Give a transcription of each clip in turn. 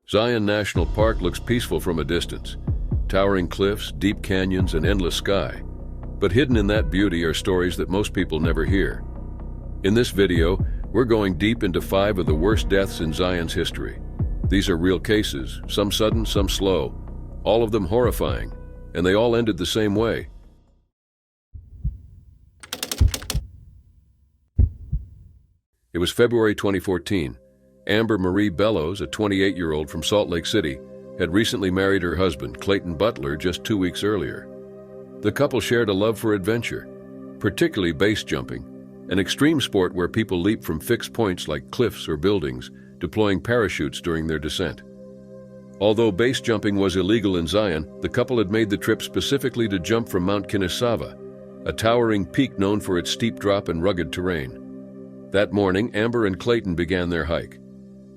Zion National Park looks peaceful from a distance. Towering cliffs, deep canyons, and endless sky. But hidden in that beauty are stories that most people never hear. In this video, we're going deep into 5 of the worst deaths in Zion's history. These are real cases, some sudden, some slow, all of them horrifying, and they all ended the same way. It was February 2014. Amber Marie Bellows, a 28-year-old from Salt Lake City, had recently married her husband, Clayton Butler, just 2 weeks earlier. The couple shared a love for adventure, particularly base jumping, an extreme sport where people leap from fixed points like cliffs or buildings, deploying parachutes during their descent. Although base jumping was illegal in Zion, the couple had made the trip specifically to jump from Mount Kinisava, a towering peak known for its steep drop and rugged terrain. That morning, Amber and Clayton began their hike.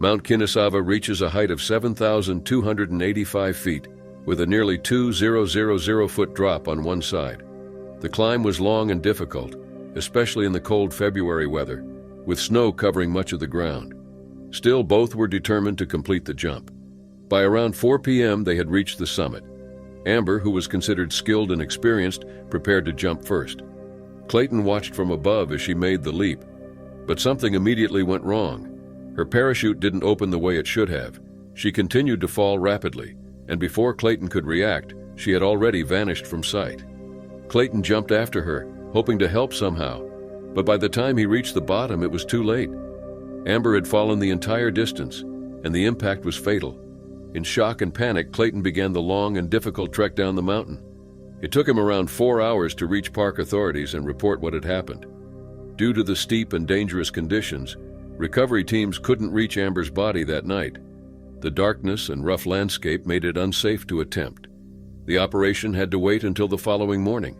Mount Kinisava reaches a height of 7,285 feet, with a nearly 2,000-foot drop on one side. The climb was long and difficult, especially in the cold February weather, with snow covering much of the ground. Still, both were determined to complete the jump. By around 4 p.m., they had reached the summit. Amber, who was considered skilled and experienced, prepared to jump first. Clayton watched from above as she made the leap, but something immediately went wrong. Her parachute didn't open the way it should have. She continued to fall rapidly, and before Clayton could react, she had already vanished from sight. Clayton jumped after her, hoping to help somehow, but by the time he reached the bottom, it was too late. Amber had fallen the entire distance, and the impact was fatal. In shock and panic, Clayton began the long and difficult trek down the mountain. It took him around 4 hours to reach park authorities and report what had happened. Due to the steep and dangerous conditions, recovery teams couldn't reach Amber's body that night. The darkness and rough landscape made it unsafe to attempt. The operation had to wait until the following morning.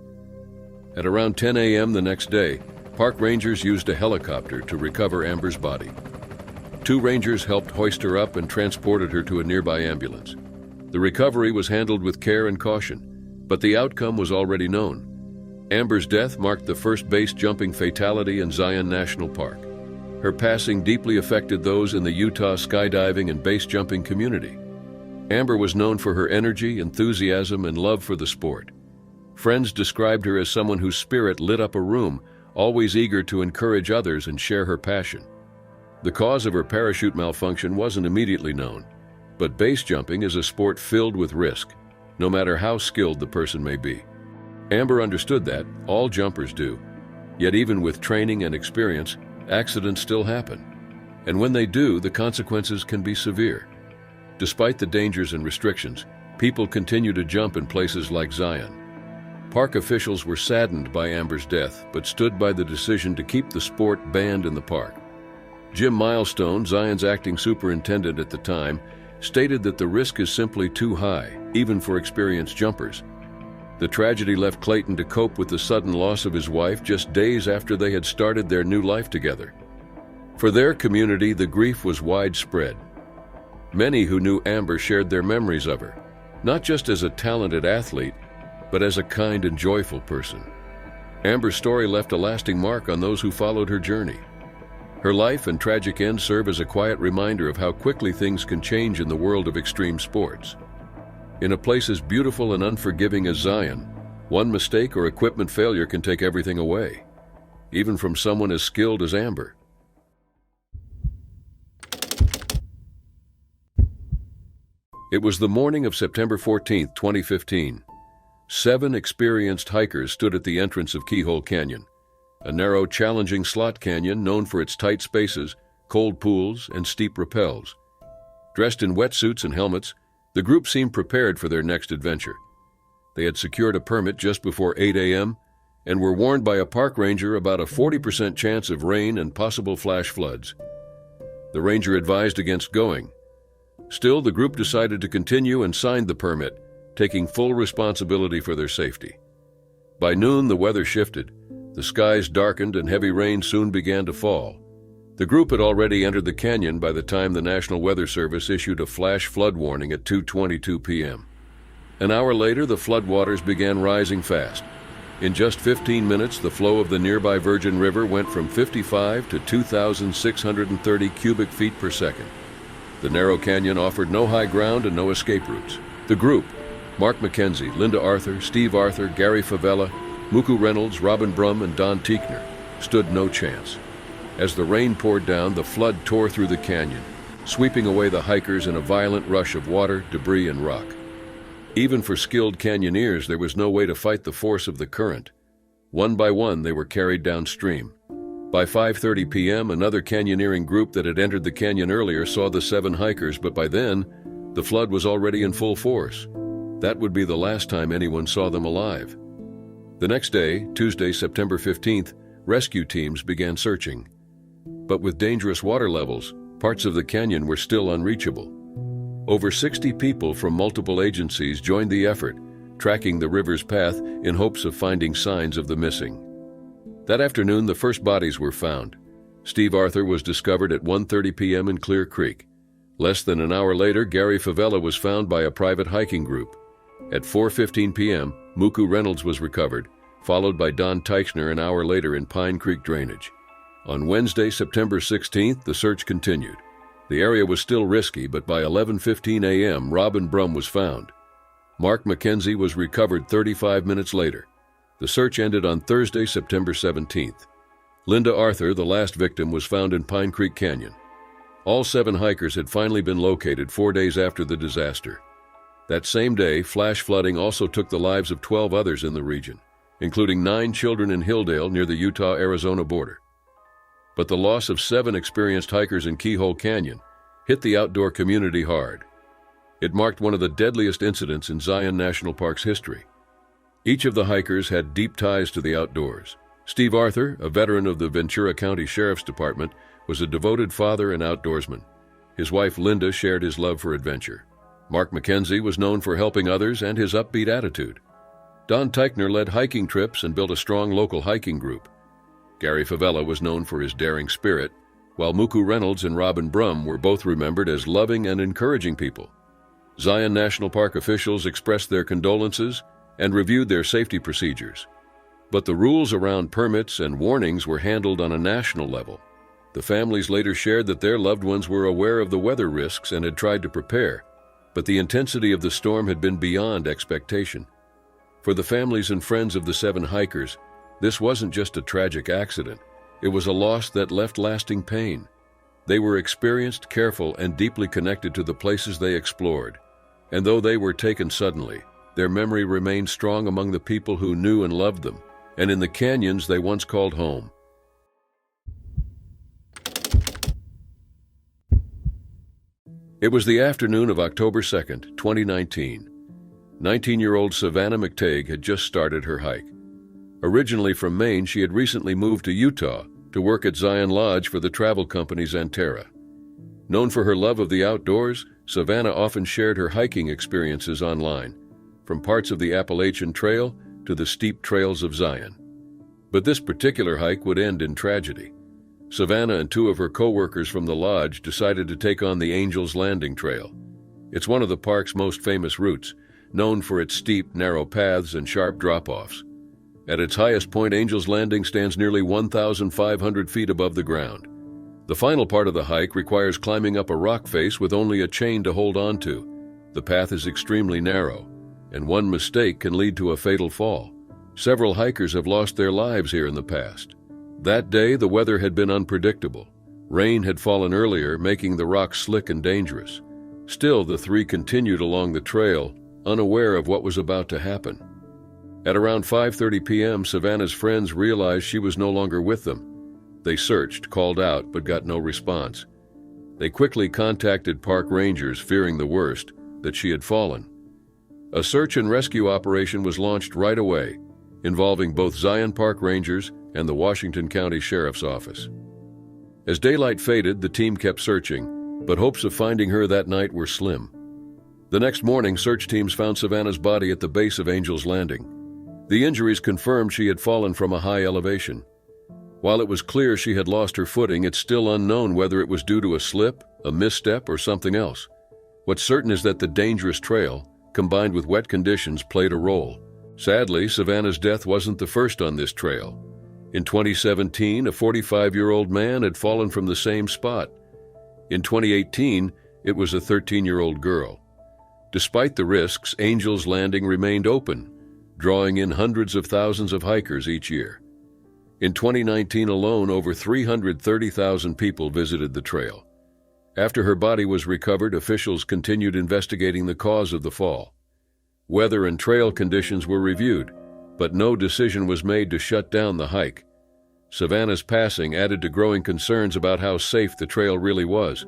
At around 10 a.m. the next day, park rangers used a helicopter to recover Amber's body. 2 rangers helped hoist her up and transported her to a nearby ambulance. The recovery was handled with care and caution, but the outcome was already known. Amber's death marked the first base jumping fatality in Zion National Park. Her passing deeply affected those in the Utah skydiving and base jumping community. Amber was known for her energy, enthusiasm, and love for the sport. Friends described her as someone whose spirit lit up a room, always eager to encourage others and share her passion. The cause of her parachute malfunction wasn't immediately known, but base jumping is a sport filled with risk, no matter how skilled the person may be. Amber understood that, all jumpers do. Yet even with training and experience, accidents still happen. And when they do, the consequences can be severe. Despite the dangers and restrictions, people continue to jump in places like Zion. Park officials were saddened by Amber's death, but stood by the decision to keep the sport banned in the park. Jim Milestone, Zion's acting superintendent at the time, stated that the risk is simply too high, even for experienced jumpers. The tragedy left Clayton to cope with the sudden loss of his wife just days after they had started their new life together. For their community, the grief was widespread. Many who knew Amber shared their memories of her, not just as a talented athlete, but as a kind and joyful person. Amber's story left a lasting mark on those who followed her journey. Her life and tragic end serve as a quiet reminder of how quickly things can change in the world of extreme sports. In a place as beautiful and unforgiving as Zion, one mistake or equipment failure can take everything away, even from someone as skilled as Amber. It was the morning of September 14, 2015. 7 experienced hikers stood at the entrance of Keyhole Canyon, a narrow, challenging slot canyon known for its tight spaces, cold pools, and steep rappels. Dressed in wetsuits and helmets, the group seemed prepared for their next adventure. They had secured a permit just before 8 a.m. and were warned by a park ranger about a 40% chance of rain and possible flash floods. The ranger advised against going. Still, the group decided to continue and signed the permit, taking full responsibility for their safety. By noon, the weather shifted. The skies darkened and heavy rain soon began to fall. The group had already entered the canyon by the time the National Weather Service issued a flash flood warning at 2:22 p.m. An hour later, the floodwaters began rising fast. In just 15 minutes, the flow of the nearby Virgin River went from 55 to 2,630 cubic feet per second. The narrow canyon offered no high ground and no escape routes. The group, Mark McKenzie, Linda Arthur, Steve Arthur, Gary Favela, Muku Reynolds, Robin Brum, and Don Teichner, stood no chance. As the rain poured down, the flood tore through the canyon, sweeping away the hikers in a violent rush of water, debris, and rock. Even for skilled canyoneers, there was no way to fight the force of the current. One by one, they were carried downstream. By 5:30 p.m., another canyoneering group that had entered the canyon earlier saw the 7 hikers, but by then, the flood was already in full force. That would be the last time anyone saw them alive. The next day, Tuesday, September 15th, rescue teams began searching. But with dangerous water levels, parts of the canyon were still unreachable. Over 60 people from multiple agencies joined the effort, tracking the river's path in hopes of finding signs of the missing. That afternoon, the first bodies were found. Steve Arthur was discovered at 1:30 p.m. in Clear Creek. Less than an hour later, Gary Favela was found by a private hiking group. At 4:15 p.m., Muku Reynolds was recovered, followed by Don Teichner an hour later in Pine Creek Drainage. On Wednesday, September 16th, the search continued. The area was still risky, but by 11:15 a.m., Robin Brum was found. Mark McKenzie was recovered 35 minutes later. The search ended on Thursday, September 17th. Linda Arthur, the last victim, was found in Pine Creek Canyon. All 7 hikers had finally been located 4 days after the disaster. That same day, flash flooding also took the lives of 12 others in the region, including 9 children in Hilldale near the Utah-Arizona border. But the loss of 7 experienced hikers in Keyhole Canyon hit the outdoor community hard. It marked one of the deadliest incidents in Zion National Park's history. Each of the hikers had deep ties to the outdoors. Steve Arthur, a veteran of the Ventura County Sheriff's Department, was a devoted father and outdoorsman. His wife Linda shared his love for adventure. Mark McKenzie was known for helping others and his upbeat attitude. Don Teichner led hiking trips and built a strong local hiking group. Gary Favela was known for his daring spirit, while Muku Reynolds and Robin Brum were both remembered as loving and encouraging people. Zion National Park officials expressed their condolences and reviewed their safety procedures. But the rules around permits and warnings were handled on a national level. The families later shared that their loved ones were aware of the weather risks and had tried to prepare, but the intensity of the storm had been beyond expectation. For the families and friends of the 7 hikers, this wasn't just a tragic accident. It was a loss that left lasting pain. They were experienced, careful, and deeply connected to the places they explored. And though they were taken suddenly, their memory remained strong among the people who knew and loved them, and in the canyons they once called home. It was the afternoon of October 2nd, 2019. 19-year-old Savannah McTague had just started her hike. Originally from Maine, she had recently moved to Utah to work at Zion Lodge for the travel company Xanterra. Known for her love of the outdoors, Savannah often shared her hiking experiences online, from parts of the Appalachian Trail to the steep trails of Zion. But this particular hike would end in tragedy. Savannah and 2 of her co-workers from the lodge decided to take on the Angel's Landing Trail. It's one of the park's most famous routes, known for its steep, narrow paths and sharp drop-offs. At its highest point, Angel's Landing stands nearly 1,500 feet above the ground. The final part of the hike requires climbing up a rock face with only a chain to hold on to. The path is extremely narrow, and one mistake can lead to a fatal fall. Several hikers have lost their lives here in the past. That day, the weather had been unpredictable. Rain had fallen earlier, making the rocks slick and dangerous. Still, the 3 continued along the trail, unaware of what was about to happen. At around 5:30 p.m., Savannah's friends realized she was no longer with them. They searched, called out, but got no response. They quickly contacted park rangers, fearing the worst, that she had fallen. A search and rescue operation was launched right away, involving both Zion Park Rangers and the Washington County Sheriff's Office. As daylight faded, the team kept searching, but hopes of finding her that night were slim. The next morning, search teams found Savannah's body at the base of Angel's Landing. The injuries confirmed she had fallen from a high elevation. While it was clear she had lost her footing, it's still unknown whether it was due to a slip, a misstep, or something else. What's certain is that the dangerous trail, combined with wet conditions, played a role. Sadly, Savannah's death wasn't the first on this trail. In 2017, a 45-year-old man had fallen from the same spot. In 2018, It was a 13-year-old girl. Despite the risks, Angel's Landing remained open, drawing in hundreds of thousands of hikers each year. In 2019 alone, over 330,000 people visited the trail. After her body was recovered, officials continued investigating the cause of the fall. Weather and trail conditions were reviewed, but no decision was made to shut down the hike. Savannah's passing added to growing concerns about how safe the trail really was.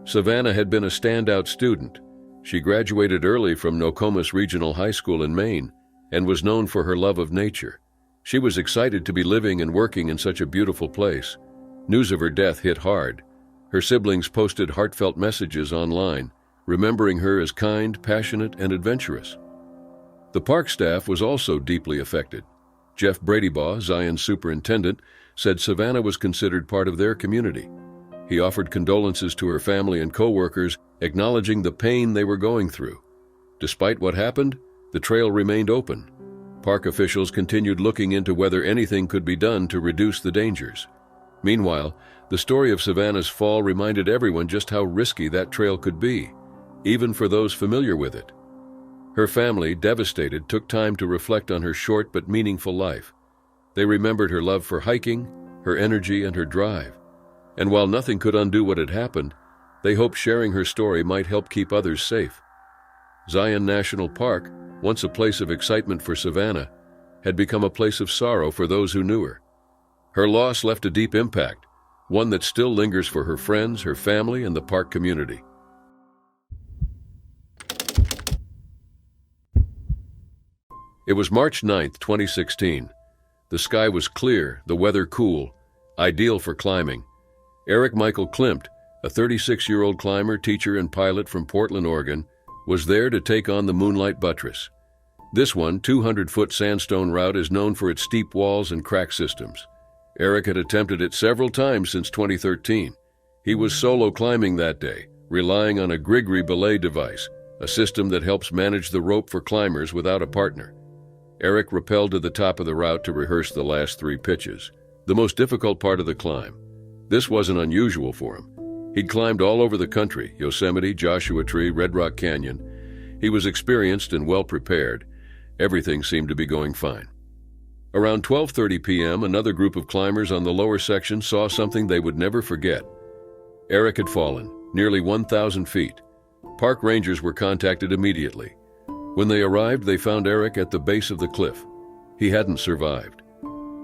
Savannah had been a standout student. She graduated early from Nokomis Regional High School in Maine and was known for her love of nature. She was excited to be living and working in such a beautiful place. News of her death hit hard. Her siblings posted heartfelt messages online, remembering her as kind, passionate, and adventurous. The park staff was also deeply affected. Jeff Bradybaugh, Zion's superintendent, said Savannah was considered part of their community. He offered condolences to her family and co-workers, acknowledging the pain they were going through. Despite what happened, the trail remained open. Park officials continued looking into whether anything could be done to reduce the dangers. Meanwhile, the story of Savannah's fall reminded everyone just how risky that trail could be, even for those familiar with it. Her family, devastated, took time to reflect on her short but meaningful life. They remembered her love for hiking, her energy, and her drive. And while nothing could undo what had happened, they hoped sharing her story might help keep others safe. Zion National Park, once a place of excitement for Savannah, had become a place of sorrow for those who knew her. Her loss left a deep impact, one that still lingers for her friends, her family, and the park community. It was March 9, 2016. The sky was clear, the weather cool, ideal for climbing. Eric Michael Klimt, a 36-year-old climber, teacher, and pilot from Portland, Oregon, was there to take on the Moonlight Buttress. This 200-foot sandstone route is known for its steep walls and crack systems. Eric had attempted it several times since 2013. He was solo climbing that day, relying on a Grigri belay device, a system that helps manage the rope for climbers without a partner. Eric rappelled to the top of the route to rehearse the last 3 pitches, the most difficult part of the climb. This wasn't unusual for him. He'd climbed all over the country, Yosemite, Joshua Tree, Red Rock Canyon. He was experienced and well prepared. Everything seemed to be going fine. Around 12:30 p.m., another group of climbers on the lower section saw something they would never forget. Eric had fallen, nearly 1,000 feet. Park rangers were contacted immediately. When they arrived, they found Eric at the base of the cliff. He hadn't survived.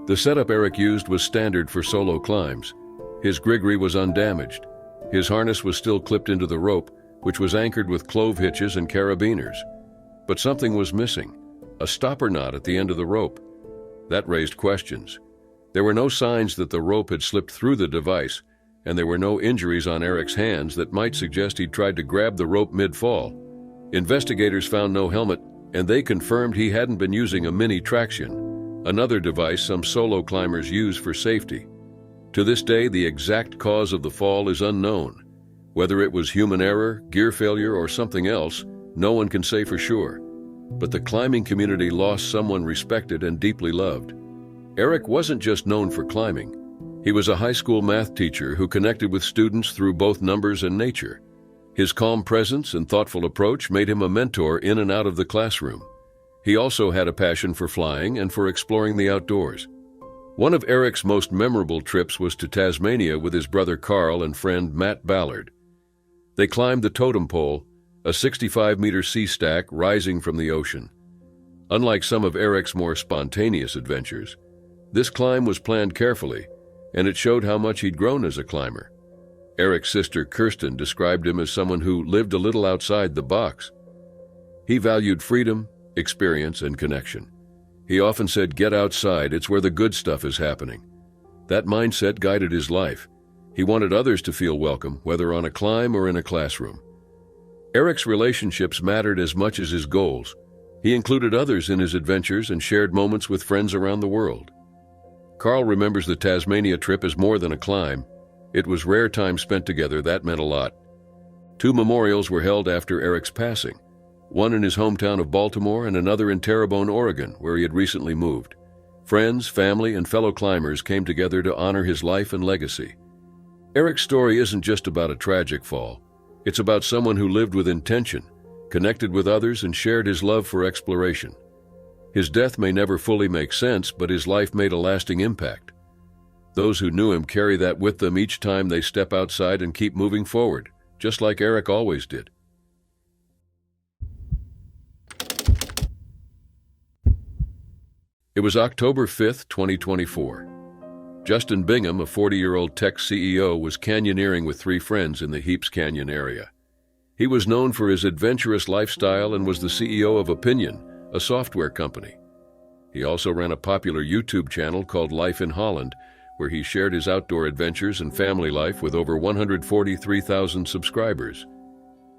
The setup Eric used was standard for solo climbs. His Grigri was undamaged. His harness was still clipped into the rope, which was anchored with clove hitches and carabiners. But something was missing, a stopper knot at the end of the rope. That raised questions. There were no signs that the rope had slipped through the device, and there were no injuries on Eric's hands that might suggest he'd tried to grab the rope mid-fall. Investigators found no helmet, and they confirmed he hadn't been using a mini traction, another device some solo climbers use for safety. To this day, the exact cause of the fall is unknown. Whether it was human error, gear failure, or something else, no one can say for sure. But the climbing community lost someone respected and deeply loved. Eric wasn't just known for climbing. He was a high school math teacher who connected with students through both numbers and nature. His calm presence and thoughtful approach made him a mentor in and out of the classroom. He also had a passion for flying and for exploring the outdoors. One of Eric's most memorable trips was to Tasmania with his brother Carl and friend Matt Ballard. They climbed the Totem Pole, a 65-meter sea stack rising from the ocean. Unlike some of Eric's more spontaneous adventures, this climb was planned carefully, and it showed how much he'd grown as a climber. Eric's sister Kirsten described him as someone who lived a little outside the box. He valued freedom, experience, and connection. He often said, "Get outside, it's where the good stuff is happening." That mindset guided his life. He wanted others to feel welcome, whether on a climb or in a classroom. Eric's relationships mattered as much as his goals. He included others in his adventures and shared moments with friends around the world. Carl remembers the Tasmania trip as more than a climb. It was rare time spent together that meant a lot. 2 memorials were held after Eric's passing, one in his hometown of Baltimore and another in Terrebonne, Oregon, where he had recently moved. Friends, family, and fellow climbers came together to honor his life and legacy. Eric's story isn't just about a tragic fall. It's about someone who lived with intention, connected with others, and shared his love for exploration. His death may never fully make sense, but his life made a lasting impact. Those who knew him carry that with them each time they step outside and keep moving forward, just like Eric always did. It was October 5th, 2024. Justin Bingham, a 40-year-old tech CEO, was canyoneering with 3 friends in the Heaps Canyon area. He was known for his adventurous lifestyle and was the CEO of Opinion, a software company. He also ran a popular YouTube channel called Life in Holland, where he shared his outdoor adventures and family life with over 143,000 subscribers.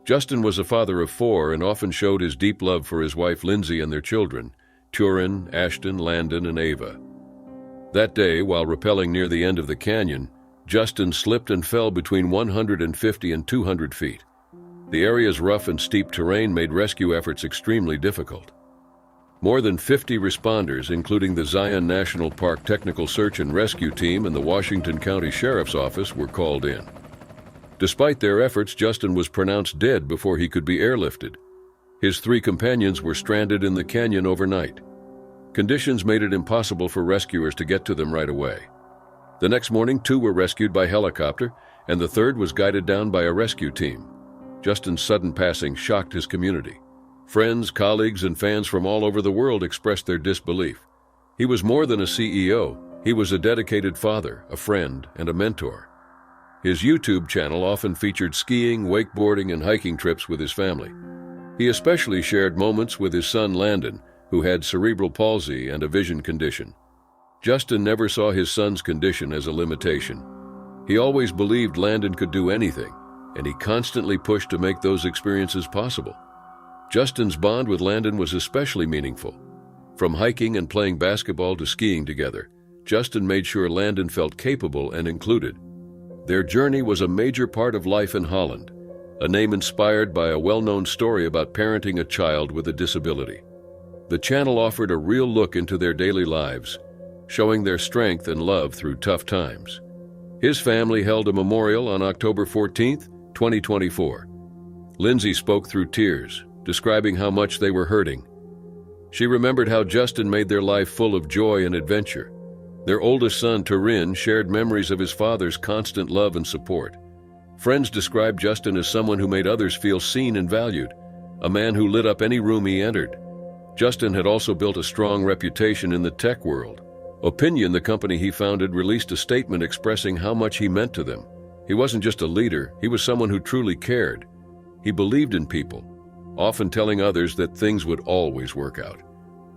Justin was a father of 4 and often showed his deep love for his wife Lindsay and their children, Turin, Ashton, Landon, and Ava. That day, while rappelling near the end of the canyon, Justin slipped and fell between 150 and 200 feet. The area's rough and steep terrain made rescue efforts extremely difficult. More than 50 responders, including the Zion National Park Technical Search and Rescue Team and the Washington County Sheriff's Office, were called in. Despite their efforts, Justin was pronounced dead before he could be airlifted. His 3 companions were stranded in the canyon overnight. Conditions made it impossible for rescuers to get to them right away. The next morning, 2 were rescued by helicopter, and the 3rd was guided down by a rescue team. Justin's sudden passing shocked his community. Friends, colleagues, and fans from all over the world expressed their disbelief. He was more than a CEO. He was a dedicated father, a friend, and a mentor. His YouTube channel often featured skiing, wakeboarding, and hiking trips with his family. He especially shared moments with his son Landon, who had cerebral palsy and a vision condition. Justin never saw his son's condition as a limitation. He always believed Landon could do anything, and he constantly pushed to make those experiences possible. Justin's bond with Landon was especially meaningful. From hiking and playing basketball to skiing together, Justin made sure Landon felt capable and included. Their journey was a major part of Life in Holland, a name inspired by a well-known story about parenting a child with a disability. The channel offered a real look into their daily lives, showing their strength and love through tough times. His family held a memorial on October 14th, 2024. Lindsay spoke through tears, describing how much they were hurting. She remembered how Justin made their life full of joy and adventure. Their oldest son, Turin, shared memories of his father's constant love and support. Friends described Justin as someone who made others feel seen and valued, a man who lit up any room he entered. Justin had also built a strong reputation in the tech world. Opinion, the company he founded, released a statement expressing how much he meant to them. He wasn't just a leader, he was someone who truly cared. He believed in people, often telling others that things would always work out.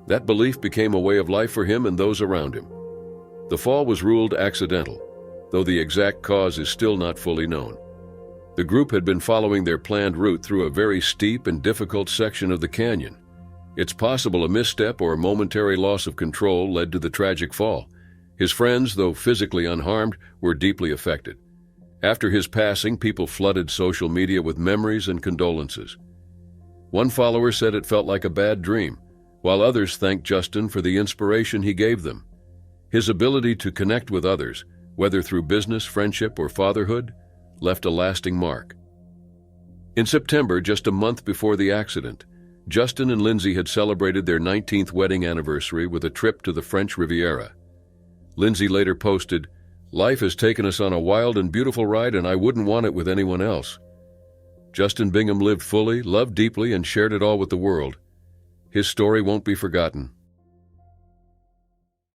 That belief became a way of life for him and those around him. The fall was ruled accidental, though the exact cause is still not fully known. The group had been following their planned route through a very steep and difficult section of the canyon. It's possible a misstep or a momentary loss of control led to the tragic fall. His friends, though physically unharmed, were deeply affected. After his passing, people flooded social media with memories and condolences. One follower said it felt like a bad dream, while others thanked Justin for the inspiration he gave them. His ability to connect with others, whether through business, friendship, or fatherhood, left a lasting mark. In September, just a month before the accident, Justin and Lindsay had celebrated their 19th wedding anniversary with a trip to the French Riviera. Lindsay later posted, "Life has taken us on a wild and beautiful ride, and I wouldn't want it with anyone else." Justin Bingham lived fully, loved deeply, and shared it all with the world. His story won't be forgotten.